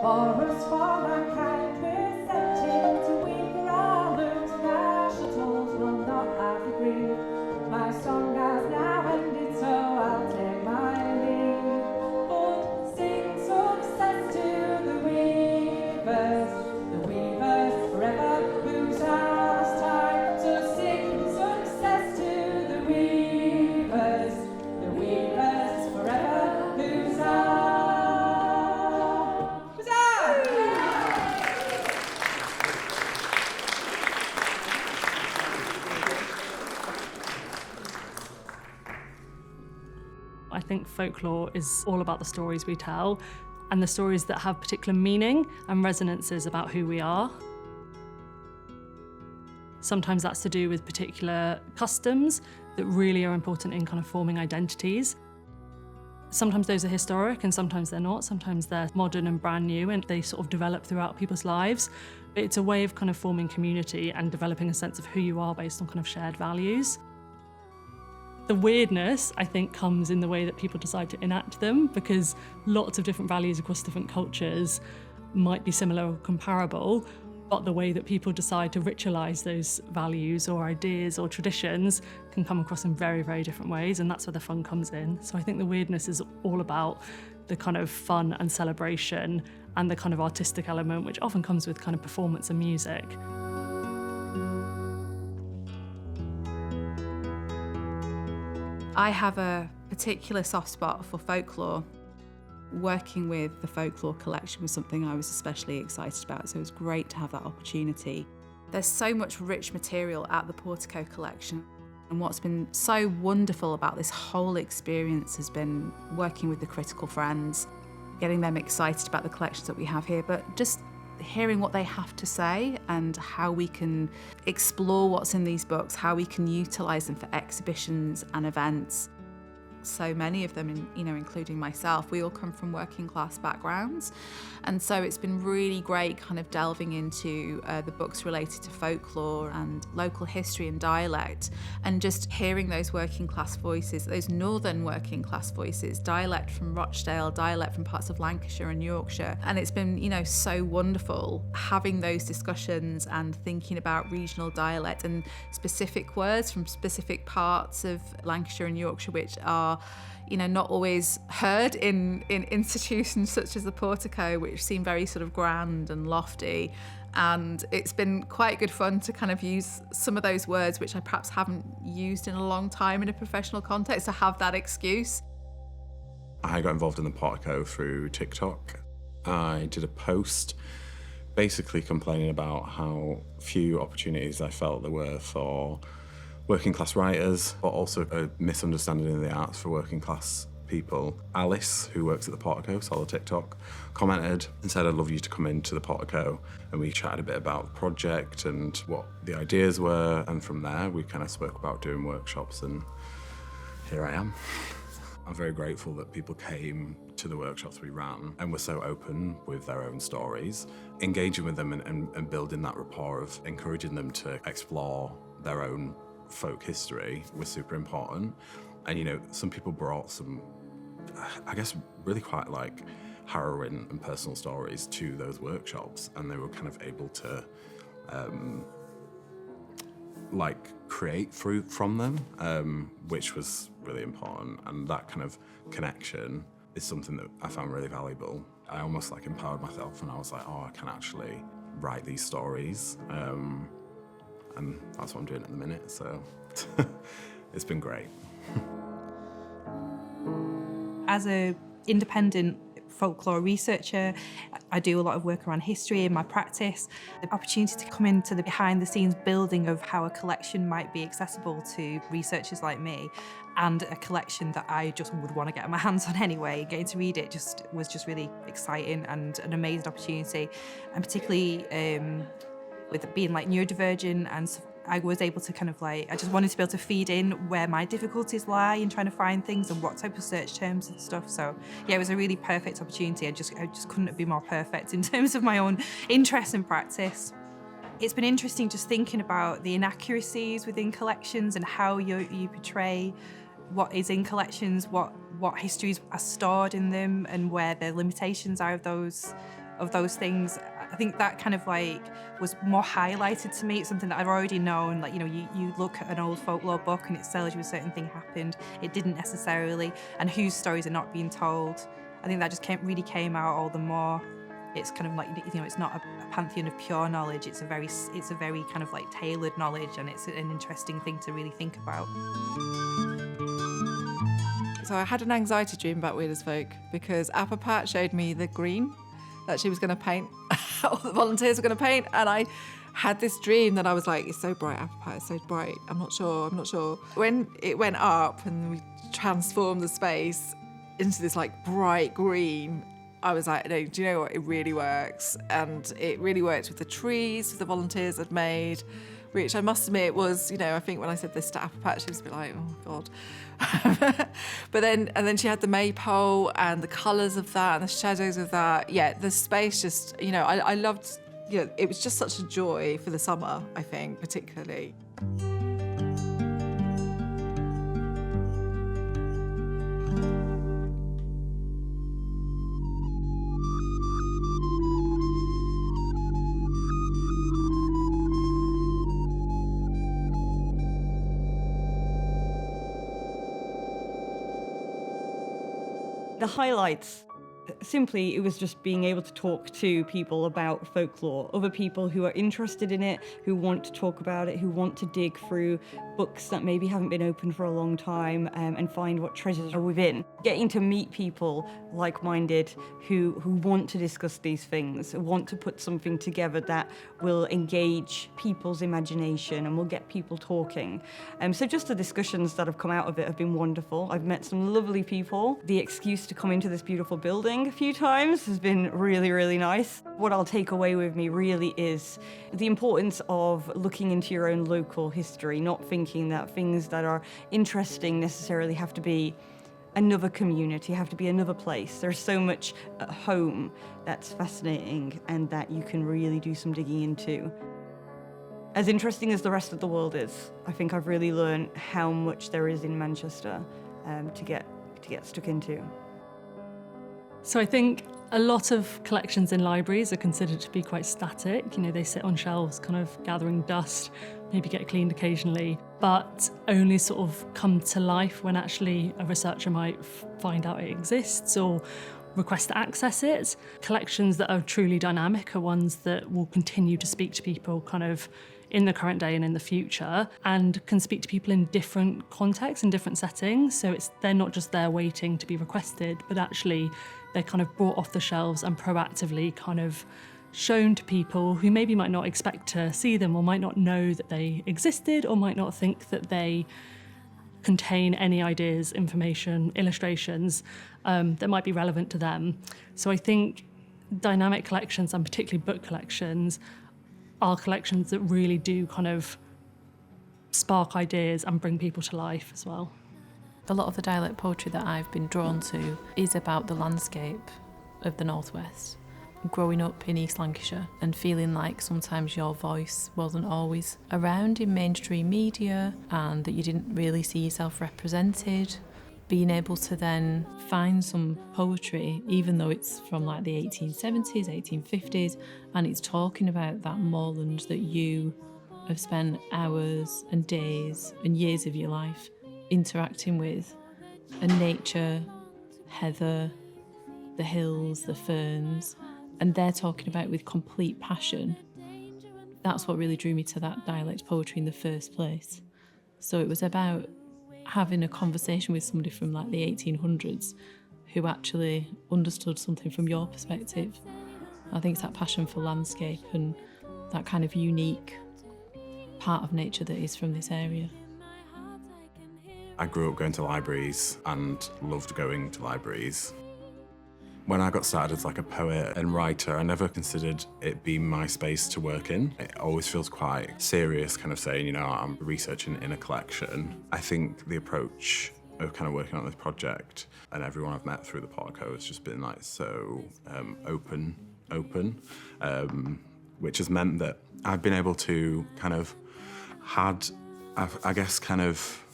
Forest for mankind we're sent here to weep for our looms. National tolls will not have to grieve. My song has now ended, so I'll take my leave. But sing success to the weavers forever, whose harvest time. So sing success to the weavers forever, whose I think folklore is all about the stories we tell and the stories that have particular meaning and resonances about who we are. Sometimes that's to do with particular customs that really are important in kind of forming identities. Sometimes those are historic and sometimes they're not. Sometimes they're modern and brand new and they sort of develop throughout people's lives. But it's a way of kind of forming community and developing a sense of who you are based on kind of shared values. The weirdness, I think, comes in the way that people decide to enact them, because lots of different values across different cultures might be similar or comparable, but the way that people decide to ritualise those values or ideas or traditions can come across in very, very different ways, and that's where the fun comes in. So I think the weirdness is all about the kind of fun and celebration and the kind of artistic element, which often comes with kind of performance and music. I have a particular soft spot for folklore. Working with the Folklore collection was something I was especially excited about, so it was great to have that opportunity. There's so much rich material at the Portico collection, and what's been so wonderful about this whole experience has been working with the critical friends, getting them excited about the collections that we have here, but just hearing what they have to say and how we can explore what's in these books, how we can utilise them for exhibitions and events. So many of them, including myself, we all come from working class backgrounds. And so it's been really great kind of delving into the books related to folklore and local history and dialect, and just hearing those working class voices, those northern working class voices, dialect from Rochdale, dialect from parts of Lancashire and Yorkshire. And it's been, so wonderful having those discussions and thinking about regional dialect and specific words from specific parts of Lancashire and Yorkshire, which are not always heard in institutions such as the Portico, which seem very sort of grand and lofty. And it's been quite good fun to kind of use some of those words which I perhaps haven't used in a long time in a professional context, to have that excuse. I got involved in the Portico through TikTok. I did a post basically complaining about how few opportunities I felt there were for working class writers, but also a misunderstanding of the arts for working class people. Alice, who works at the Portico, saw the TikTok, commented and said, "I'd love you to come into the Portico." And we chatted a bit about the project and what the ideas were. And from there, we kind of spoke about doing workshops, and here I am. I'm very grateful that people came to the workshops we ran and were so open with their own stories. Engaging with them and building that rapport of encouraging them to explore their own folk history was super important. And some people brought some, I guess, really quite like harrowing and personal stories to those workshops, and they were kind of able to create from them, which was really important. And that kind of connection is something that I found really valuable. I almost empowered myself, and I was like, I can actually write these stories. And that's what I'm doing at the minute, so it's been great. As an independent folklore researcher, I do a lot of work around history in my practice. The opportunity to come into the behind-the-scenes building of how a collection might be accessible to researchers like me, and a collection that I just would want to get my hands on anyway, getting to read it was just really exciting and an amazing opportunity. And particularly with it being neurodivergent, and I was able to I just wanted to be able to feed in where my difficulties lie in trying to find things and what type of search terms and stuff. So yeah, it was a really perfect opportunity. I just couldn't be more perfect in terms of my own interest and practice. It's been interesting just thinking about the inaccuracies within collections and how you portray what is in collections, what histories are stored in them, and where the limitations are of of those things. I think that kind of like was more highlighted to me. It's something that I've already known. Like, you know, you look at an old folklore book and it tells you a certain thing happened. It didn't necessarily, and whose stories are not being told. I think that just really came out all the more. It's kind of like, you know, it's not a pantheon of pure knowledge. It's a very kind of like tailored knowledge, and it's an interesting thing to really think about. So I had an anxiety dream about Weird as Folk because Appapat showed me the green that she was going to paint, all the volunteers were going to paint, and I had this dream that I was like, it's so bright, Appapat, it's so bright, I'm not sure. When it went up and we transformed the space into this like bright green, I was like, no, do you know what? It really works. And it really worked with the trees the volunteers had made, which I must admit was, you know, I think when I said this to Appapat, she was a bit like, oh God. But then she had the maypole and the colours of that and the shadows of that. Yeah, the space just, you know, I loved, you know, it was just such a joy for the summer, I think, particularly. The highlights, simply, it was just being able to talk to people about folklore, other people who are interested in it, who want to talk about it, who want to dig through books that maybe haven't been opened for a long time, and find what treasures are within. Getting to meet people like-minded who want to discuss these things, want to put something together that will engage people's imagination and will get people talking. So just the discussions that have come out of it have been wonderful. I've met some lovely people. The excuse to come into this beautiful building a few times has been really, really nice. What I'll take away with me really is the importance of looking into your own local history, not thinking that things that are interesting necessarily have to be another community, have to be another place. There's so much at home that's fascinating and that you can really do some digging into. As interesting as the rest of the world is, I think I've really learned how much there is in Manchester to get stuck into. So I think a lot of collections in libraries are considered to be quite static. You know, they sit on shelves kind of gathering dust, maybe get cleaned occasionally, but only sort of come to life when actually a researcher might find out it exists or request to access it. Collections that are truly dynamic are ones that will continue to speak to people kind of in the current day and in the future, and can speak to people in different contexts and different settings. So they're not just there waiting to be requested, but actually they're kind of brought off the shelves and proactively kind of shown to people who maybe might not expect to see them, or might not know that they existed, or might not think that they contain any ideas, information, illustrations that might be relevant to them. So I think dynamic collections, and particularly book collections, are collections that really do kind of spark ideas and bring people to life as well. A lot of the dialect poetry that I've been drawn to is about the landscape of the Northwest. Growing up in East Lancashire and feeling like sometimes your voice wasn't always around in mainstream media and that you didn't really see yourself represented. Being able to then find some poetry, even though it's from like the 1870s, 1850s, and it's talking about that moorland that you have spent hours and days and years of your life interacting with, and nature, heather, the hills, the ferns, and they're talking about it with complete passion. That's what really drew me to that dialect poetry in the first place. So it was about having a conversation with somebody from like the 1800s who actually understood something from your perspective. I think it's that passion for landscape and that kind of unique part of nature that is from this area. I grew up going to libraries and loved going to libraries. When I got started as like a poet and writer, I never considered it being my space to work in. It always feels quite serious, kind of saying, you know, I'm researching in a collection. I think the approach of kind of working on this project, and everyone I've met through the Portico, has just been like so open, which has meant that I've been able to kind of I guess, kind of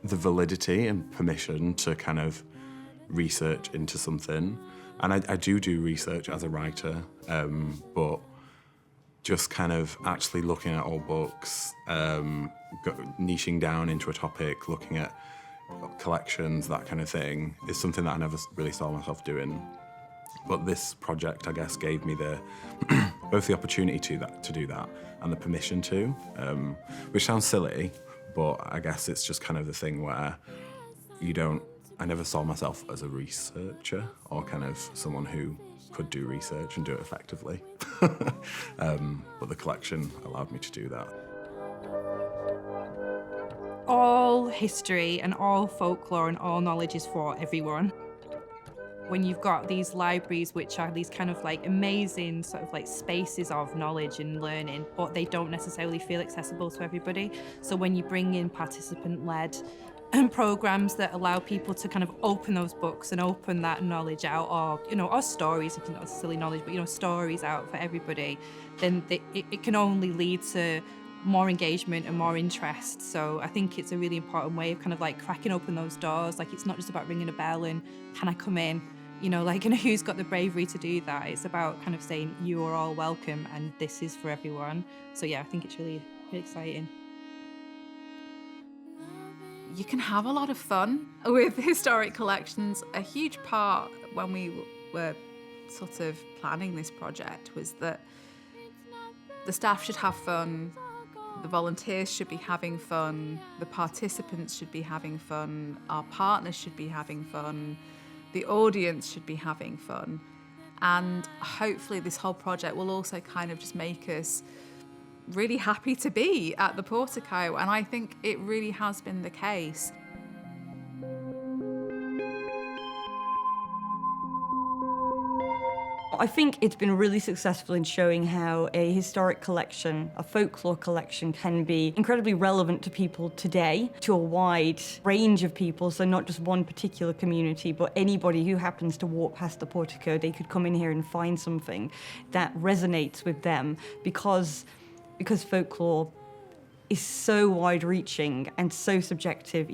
the validity and permission to kind of research into something And I do research as a writer, but just kind of actually looking at old books, niching down into a topic, looking at collections, that kind of thing, is something that I never really saw myself doing. But this project, I guess, gave me the both the opportunity to do that and the permission to, which sounds silly, but I guess it's just kind of the thing where I never saw myself as a researcher or kind of someone who could do research and do it effectively. But the collection allowed me to do that. All history and all folklore and all knowledge is for everyone. When you've got these libraries, which are these kind of like amazing sort of like spaces of knowledge and learning, but they don't necessarily feel accessible to everybody. So when you bring in participant-led programs that allow people to kind of open those books and open that knowledge out, or stories, if it's not necessarily knowledge, but stories out for everybody, then it can only lead to more engagement and more interest. So I think it's a really important way of kind of like cracking open those doors. Like, it's not just about ringing a bell and can I come in, and who's got the bravery to do that. It's about kind of saying you are all welcome and this is for everyone. So yeah, I think it's really, really exciting. You can have a lot of fun with historic collections. A huge part when we were sort of planning this project was that the staff should have fun, the volunteers should be having fun, the participants should be having fun, our partners should be having fun, the audience should be having fun. And hopefully this whole project will also kind of just make us really happy to be at the Portico, and I think it really has been the case. I think it's been really successful in showing how a historic collection, a folklore collection, can be incredibly relevant to people today, to a wide range of people, so not just one particular community, but anybody who happens to walk past the Portico, they could come in here and find something that resonates with them, because folklore is so wide-reaching and so subjective.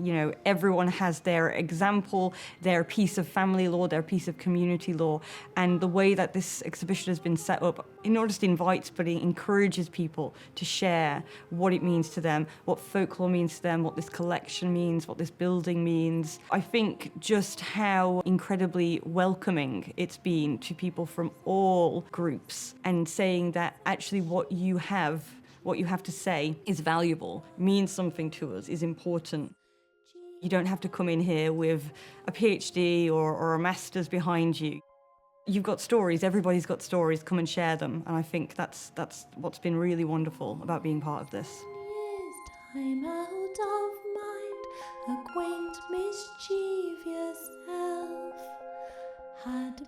Everyone has their example, their piece of family law, their piece of community law, and the way that this exhibition has been set up, it not just invites, but it encourages people to share what it means to them, what folklore means to them, what this collection means, what this building means. I think just how incredibly welcoming it's been to people from all groups, and saying that actually what you have to say is valuable, means something to us, is important. You don't have to come in here with a PhD or a master's behind you. You've got stories, everybody's got stories, come and share them. And I think that's what's been really wonderful about being part of this. Time out of mind, a quaint mischievous elf had